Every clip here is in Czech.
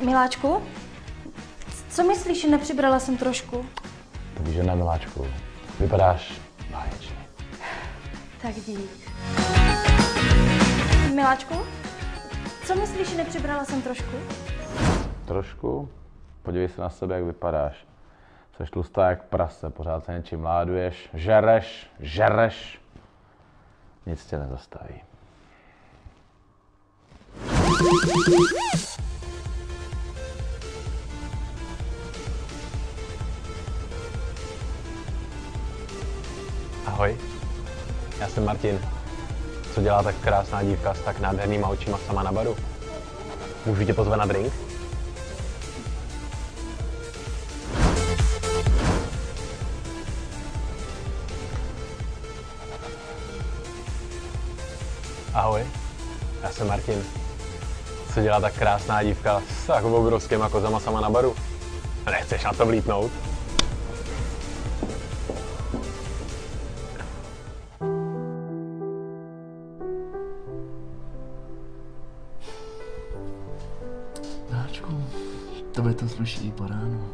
Miláčku? Co myslíš, že nepřibrala jsem trošku? To víš, že ne, Miláčku. Vypadáš báječně. Tak dík. Miláčku? Co myslíš, že nepřibrala jsem trošku? Trošku? Podívej se na sebe, jak vypadáš. Jseš tlustá jak prase, pořád se něčím láduješ, žereš. Nic tě nezastaví. Ahoj, já jsem Martin. Co dělá tak krásná dívka s tak nádhernýma očima sama na baru? Můžu tě pozvat na drink? Ahoj, já jsem Martin. Co dělá tak krásná dívka s tak obrovskýma kozama sama na baru? Nechceš na to vlítnout? Miláčku, tobě to sluší i po ránu.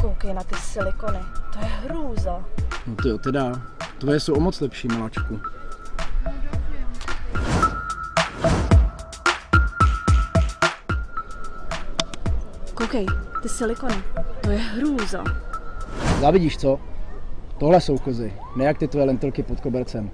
Koukej na ty silikony, to je hrůza. No ty jo, teda, tvoje jsou o moc lepší, miláčku. Koukej, ty silikony, to je hrůza. Závidíš, co? Tohle jsou kozy, ne jak ty tvoje lentilky pod kobercem.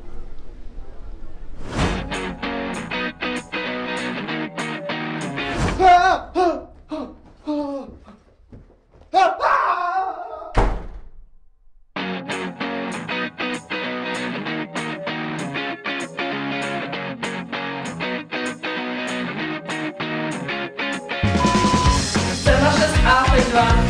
Strana 6A, teď 2.